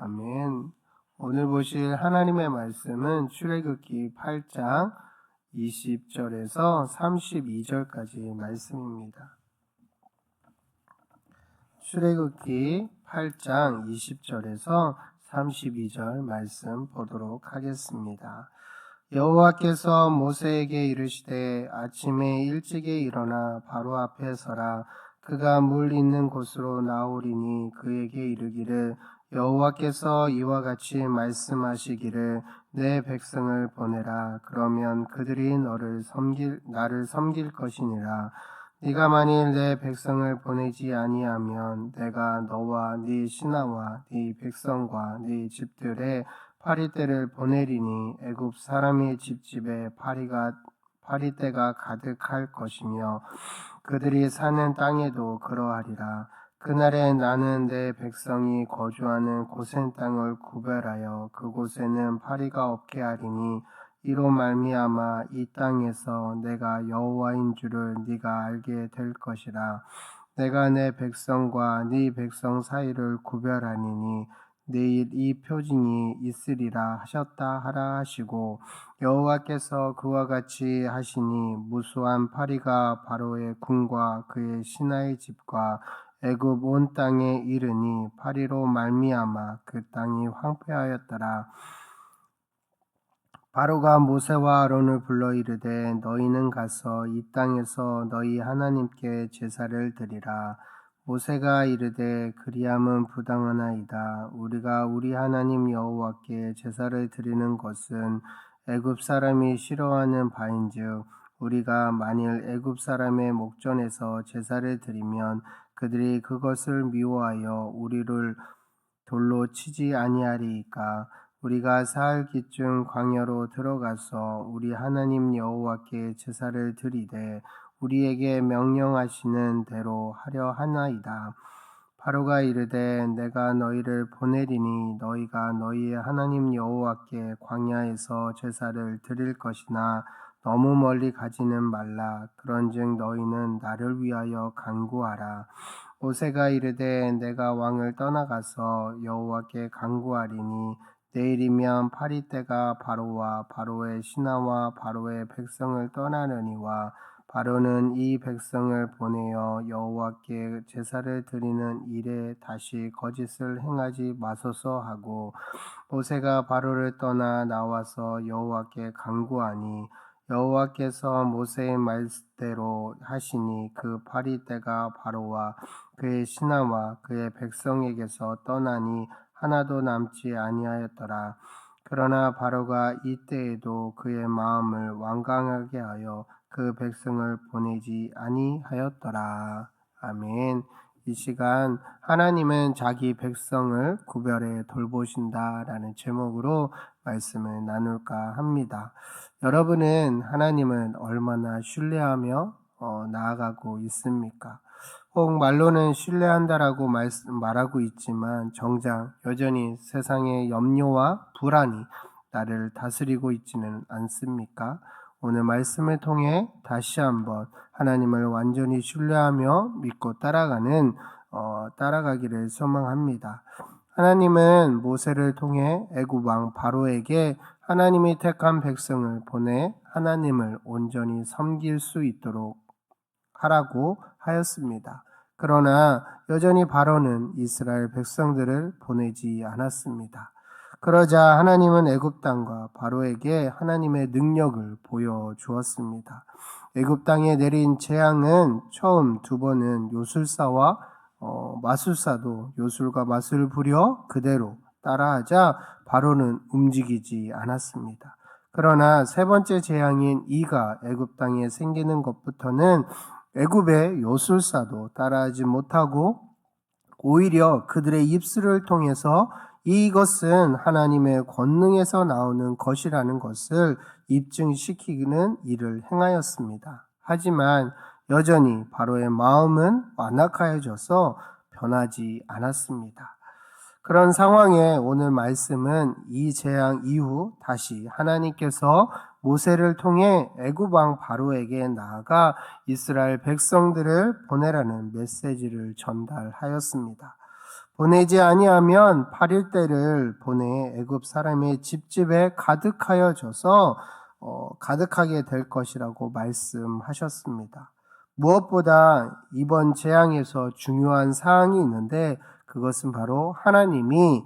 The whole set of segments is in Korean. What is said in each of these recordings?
아멘. 오늘 보실 하나님의 말씀은 출애굽기 8장 20절에서 32절까지 말씀입니다. 출애굽기 8장 20절에서 32절 말씀 보도록 하겠습니다. 여호와께서 모세에게 이르시되 아침에 일찍이 일어나 바로 앞에 서라. 그가 물 있는 곳으로 나오리니 그에게 이르기를 여호와께서 이와 같이 말씀하시기를 내 백성을 보내라. 그러면 그들이 나를 섬길 것이니라. 네가 만일 내 백성을 보내지 아니하면 내가 너와 네 신하와 네 백성과 네 집들에 파리떼를 보내리니 애굽 사람의 집집에 파리떼가 가득할 것이며 그들이 사는 땅에도 그러하리라. 그날에 나는 내 백성이 거주하는 고센 땅을 구별하여 그곳에는 파리가 없게 하리니 이로 말미암아 이 땅에서 내가 여호와인 줄을 네가 알게 될 것이라. 내가 내 백성과 네 백성 사이를 구별하니니 내일 이 표징이 있으리라 하셨다 하라 하시고 여호와께서 그와 같이 하시니 무수한 파리가 바로의 궁과 그의 신하의 집과 애굽 온 땅에 이르니 파리로 말미암아 그 땅이 황폐하였더라. 바로가 모세와 아론을 불러 이르되 너희는 가서 이 땅에서 너희 하나님께 제사를 드리라. 모세가 이르되 그리함은 부당하나이다. 우리가 우리 하나님 여호와께 제사를 드리는 것은 애굽 사람이 싫어하는 바인즉 우리가 만일 애굽 사람의 목전에서 제사를 드리면 그들이 그것을 미워하여 우리를 돌로 치지 아니하리이까. 우리가 사흘기쯤 광야로 들어가서 우리 하나님 여호와께 제사를 드리되 우리에게 명령하시는 대로 하려 하나이다. 바로가 이르되 내가 너희를 보내리니 너희가 너희의 하나님 여호와께 광야에서 제사를 드릴 것이나 너무 멀리 가지는 말라. 그런즉 너희는 나를 위하여 간구하라. 모세가 이르되 내가 왕을 떠나가서 여호와께 간구하리니 내일이면 파리떼가 바로와 바로의 신하와 바로의 백성을 떠나느니와 바로는 이 백성을 보내어 여호와께 제사를 드리는 일에 다시 거짓을 행하지 마소서 하고 모세가 바로를 떠나 나와서 여호와께 간구하니 여호와께서 모세의 말대로 하시니 그 파리떼가 바로와 그의 신하와 그의 백성에게서 떠나니 하나도 남지 아니하였더라. 그러나 바로가 이때에도 그의 마음을 완강하게 하여 그 백성을 보내지 아니하였더라. 아멘. 이 시간 하나님은 자기 백성을 구별해 돌보신다라는 제목으로 말씀을 나눌까 합니다. 여러분은 하나님을 얼마나 신뢰하며 나아가고 있습니까? 혹 말로는 신뢰한다라고 말하고 있지만 정작 여전히 세상의 염려와 불안이 나를 다스리고 있지는 않습니까? 오늘 말씀을 통해 다시 한번 하나님을 완전히 신뢰하며 믿고 따라가기를 소망합니다. 하나님은 모세를 통해 애굽 왕 바로에게 하나님이 택한 백성을 보내 하나님을 온전히 섬길 수 있도록 하라고 하였습니다. 그러나 여전히 바로는 이스라엘 백성들을 보내지 않았습니다. 그러자 하나님은 애굽 땅과 바로에게 하나님의 능력을 보여주었습니다. 애굽 땅에 내린 재앙은 처음 두 번은 요술사와 마술사도 요술과 마술을 부려 그대로 따라하자 바로는 움직이지 않았습니다. 그러나 세 번째 재앙인 이가 애굽 땅에 생기는 것부터는 애굽의 요술사도 따라하지 못하고 오히려 그들의 입술을 통해서 이것은 하나님의 권능에서 나오는 것이라는 것을 입증시키는 일을 행하였습니다. 하지만 여전히 바로의 마음은 완악하여져서 변하지 않았습니다. 그런 상황에 오늘 말씀은 이 재앙 이후 다시 하나님께서 모세를 통해 애굽 왕 바로에게 나아가 이스라엘 백성들을 보내라는 메시지를 전달하였습니다. 보내지 아니하면 8일 때를 보내 애굽 사람의 집집에 가득하여 져서 가득하게 될 것이라고 말씀하셨습니다. 무엇보다 이번 재앙에서 중요한 사항이 있는데 그것은 바로 하나님이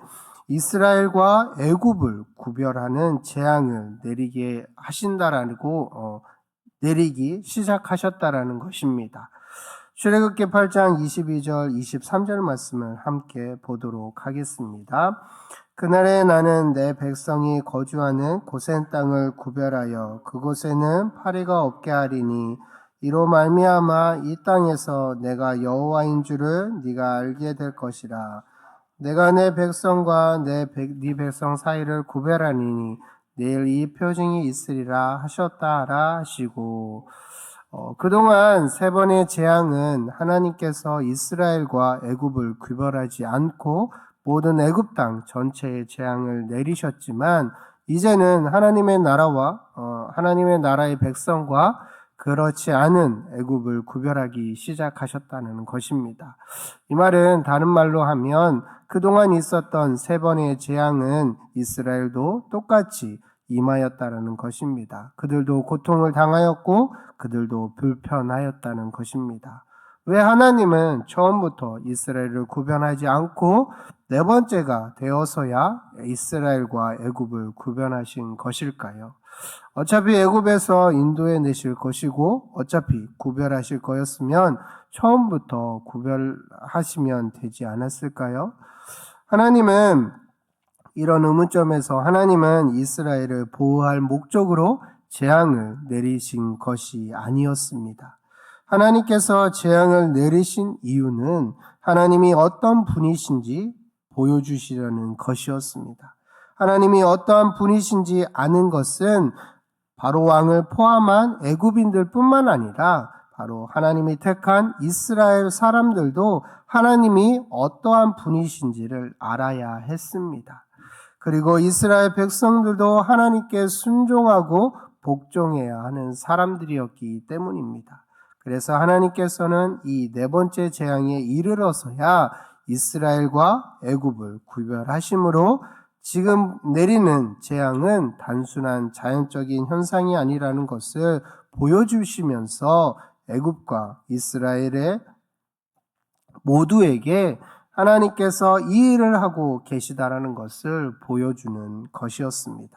이스라엘과 애굽을 구별하는 재앙을 내리게 하신다라고 내리기 시작하셨다라는 것입니다. 출애굽기 8장 22절 23절 말씀을 함께 보도록 하겠습니다. 그날에 나는 내 백성이 거주하는 고센 땅을 구별하여 그곳에는 파리가 없게 하리니 이로 말미암아 이 땅에서 내가 여호와인 줄을 네가 알게 될 것이라. 내가 내 백성과 네 백성 사이를 구별하니니 내일 이 표징이 있으리라 하셨다라 하시고 그동안 세 번의 재앙은 하나님께서 이스라엘과 애굽을 구별하지 않고 모든 애굽 땅 전체의 재앙을 내리셨지만 이제는 하나님의 나라와 하나님의 나라의 백성과 그렇지 않은 애굽을 구별하기 시작하셨다는 것입니다. 이 말은 다른 말로 하면 그동안 있었던 세 번의 재앙은 이스라엘도 똑같이 임하였다는 것입니다. 그들도 고통을 당하였고 그들도 불편하였다는 것입니다. 왜 하나님은 처음부터 이스라엘을 구별하지 않고 네 번째가 되어서야 이스라엘과 애굽을 구별하신 것일까요? 어차피 애굽에서 인도해 내실 것이고 어차피 구별하실 거였으면 처음부터 구별하시면 되지 않았을까요? 하나님은 이런 의문점에서 하나님은 이스라엘을 보호할 목적으로 재앙을 내리신 것이 아니었습니다. 하나님께서 재앙을 내리신 이유는 하나님이 어떤 분이신지 보여주시려는 것이었습니다. 하나님이 어떠한 분이신지 아는 것은 바로 왕을 포함한 애굽인들 뿐만 아니라 바로 하나님이 택한 이스라엘 사람들도 하나님이 어떠한 분이신지를 알아야 했습니다. 그리고 이스라엘 백성들도 하나님께 순종하고 복종해야 하는 사람들이었기 때문입니다. 그래서 하나님께서는 이 네 번째 재앙에 이르러서야 이스라엘과 애굽을 구별하심으로 지금 내리는 재앙은 단순한 자연적인 현상이 아니라는 것을 보여주시면서 애굽과 이스라엘의 모두에게 하나님께서 이 일을 하고 계시다라는 것을 보여주는 것이었습니다.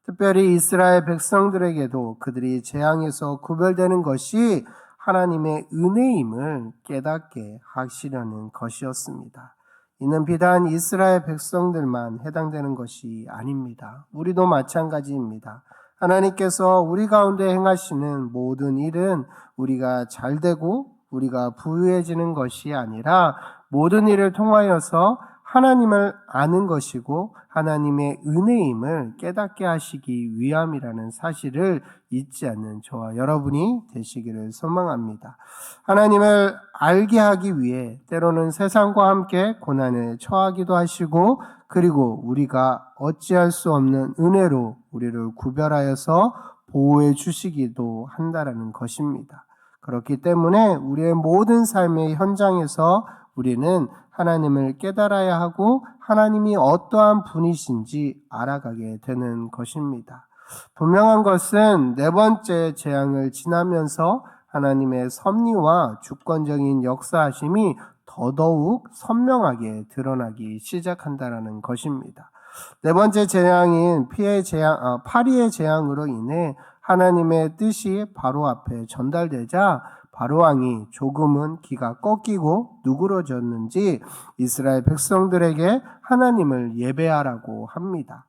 특별히 이스라엘 백성들에게도 그들이 재앙에서 구별되는 것이 하나님의 은혜임을 깨닫게 하시려는 것이었습니다. 이는 비단 이스라엘 백성들만 해당되는 것이 아닙니다. 우리도 마찬가지입니다. 하나님께서 우리 가운데 행하시는 모든 일은 우리가 잘되고 우리가 부유해지는 것이 아니라 모든 일을 통하여서 하나님을 아는 것이고 하나님의 은혜임을 깨닫게 하시기 위함이라는 사실을 잊지 않는 저와 여러분이 되시기를 소망합니다. 하나님을 알게 하기 위해 때로는 세상과 함께 고난에 처하기도 하시고 그리고 우리가 어찌할 수 없는 은혜로 우리를 구별하여서 보호해 주시기도 한다라는 것입니다. 그렇기 때문에 우리의 모든 삶의 현장에서 우리는 하나님을 깨달아야 하고 하나님이 어떠한 분이신지 알아가게 되는 것입니다. 분명한 것은 네 번째 재앙을 지나면서 하나님의 섭리와 주권적인 역사하심이 더더욱 선명하게 드러나기 시작한다는 것입니다. 네 번째 재앙인 파리의 재앙으로 인해 하나님의 뜻이 바로 앞에 전달되자 바로 왕이 조금은 기가 꺾이고 누그러졌는지 이스라엘 백성들에게 하나님을 예배하라고 합니다.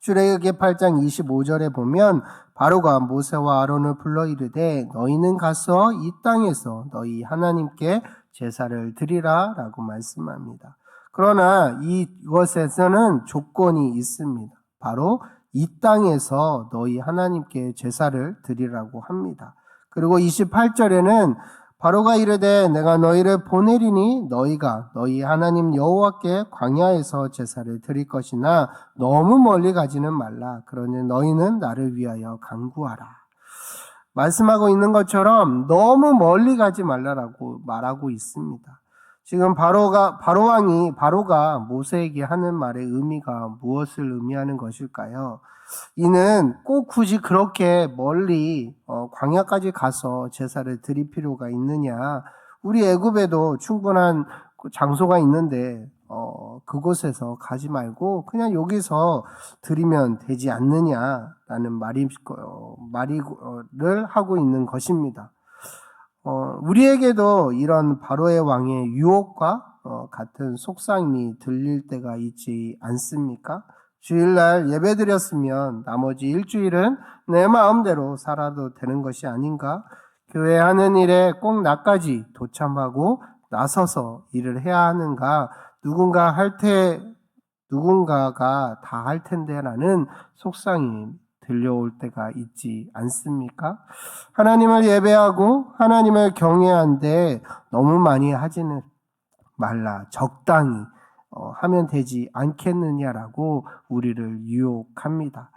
출애굽기 8장 25절에 보면 바로가 모세와 아론을 불러 이르되 너희는 가서 이 땅에서 너희 하나님께 제사를 드리라 라고 말씀합니다. 그러나 이것에서는 조건이 있습니다. 바로 이 땅에서 너희 하나님께 제사를 드리라고 합니다. 그리고 28절에는 바로가 이르되 내가 너희를 보내리니 너희가 너희 하나님 여호와께 광야에서 제사를 드릴 것이나 너무 멀리 가지는 말라. 그러니 너희는 나를 위하여 간구하라. 말씀하고 있는 것처럼 너무 멀리 가지 말라라고 말하고 있습니다. 지금 바로가 모세에게 하는 말의 의미가 무엇을 의미하는 것일까요? 이는 꼭 굳이 그렇게 멀리 광야까지 가서 제사를 드릴 필요가 있느냐? 우리 애굽에도 충분한 장소가 있는데 그곳에서 가지 말고 그냥 여기서 드리면 되지 않느냐라는 말을 하고 있는 것입니다. 우리에게도 이런 바로의 왕의 유혹과 같은 속삭임이 들릴 때가 있지 않습니까? 주일날 예배드렸으면 나머지 일주일은 내 마음대로 살아도 되는 것이 아닌가? 교회 하는 일에 꼭 나까지 도참하고 나서서 일을 해야 하는가? 누군가가 다 할 텐데라는 속상이 들려올 때가 있지 않습니까? 하나님을 예배하고 하나님을 경외하는데 너무 많이 하지는 말라. 적당히 하면 되지 않겠느냐라고 우리를 유혹합니다.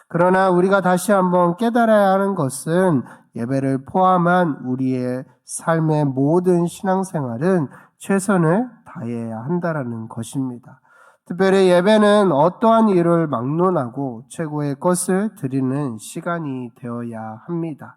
그러나 우리가 다시 한번 깨달아야 하는 것은 예배를 포함한 우리의 삶의 모든 신앙생활은 최선을 다해야 한다라는 것입니다. 특별히 예배는 어떠한 일을 막론하고 최고의 것을 드리는 시간이 되어야 합니다.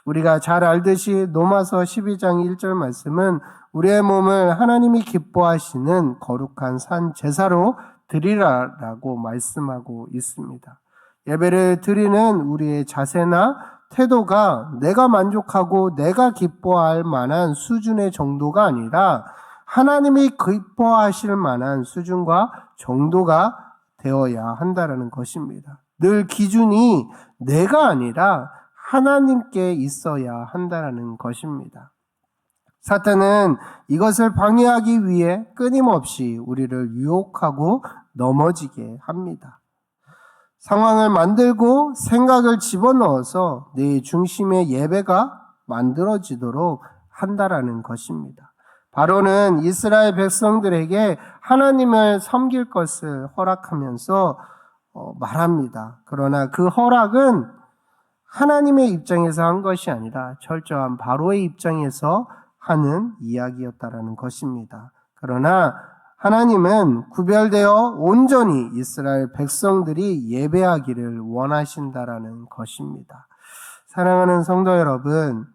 우리가 잘 알듯이 로마서 12장 1절 말씀은 우리의 몸을 하나님이 기뻐하시는 거룩한 산 제사로 드리라라고 말씀하고 있습니다. 예배를 드리는 우리의 자세나 태도가 내가 만족하고 내가 기뻐할 만한 수준의 정도가 아니라 하나님이 기뻐하실 만한 수준과 정도가 되어야 한다는 것입니다. 늘 기준이 내가 아니라 하나님께 있어야 한다는 것입니다. 사탄은 이것을 방해하기 위해 끊임없이 우리를 유혹하고 넘어지게 합니다. 상황을 만들고 생각을 집어넣어서 내 중심의 예배가 만들어지도록 한다라는 것입니다. 바로는 이스라엘 백성들에게 하나님을 섬길 것을 허락하면서 말합니다. 그러나 그 허락은 하나님의 입장에서 한 것이 아니라 철저한 바로의 입장에서 하는 이야기였다라는 것입니다. 그러나 하나님은 구별되어 온전히 이스라엘 백성들이 예배하기를 원하신다라는 것입니다. 사랑하는 성도 여러분,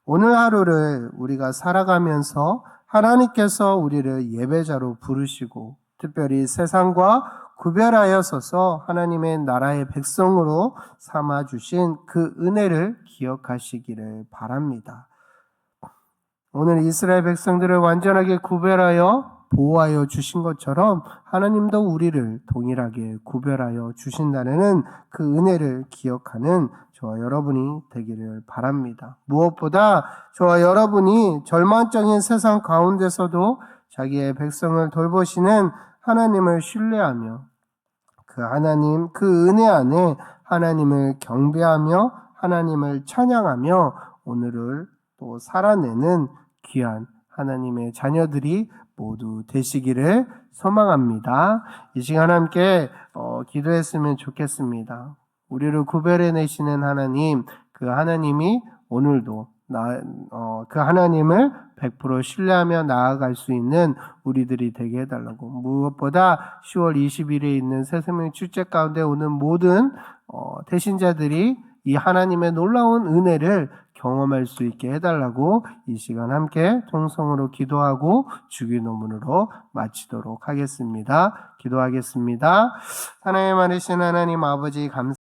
오늘 하루를 우리가 살아가면서 하나님께서 우리를 예배자로 부르시고 특별히 세상과 구별하여 서서 하나님의 나라의 백성으로 삼아주신 그 은혜를 기억하시기를 바랍니다. 오늘 이스라엘 백성들을 완전하게 구별하여 보호하여 주신 것처럼 하나님도 우리를 동일하게 구별하여 주신다는 그 은혜를 기억하는 저와 여러분이 되기를 바랍니다. 무엇보다 저와 여러분이 절망적인 세상 가운데서도 자기의 백성을 돌보시는 하나님을 신뢰하며 그 은혜 안에 하나님을 경배하며 하나님을 찬양하며 오늘을 또 살아내는 귀한 하나님의 자녀들이 모두 되시기를 소망합니다. 이 시간 함께 기도했으면 좋겠습니다. 우리를 구별해내시는 하나님, 그 하나님이 오늘도 그 하나님을 100% 신뢰하며 나아갈 수 있는 우리들이 되게 해달라고, 무엇보다 10월 20일에 있는 새생명 축제 가운데 오는 모든 대신자들이 이 하나님의 놀라운 은혜를 경험할 수 있게 해달라고 이 시간 함께 통성으로 기도하고 주기도문으로 마치도록 하겠습니다. 기도하겠습니다. 하나님 많으신 하나님 아버지 감사합니다.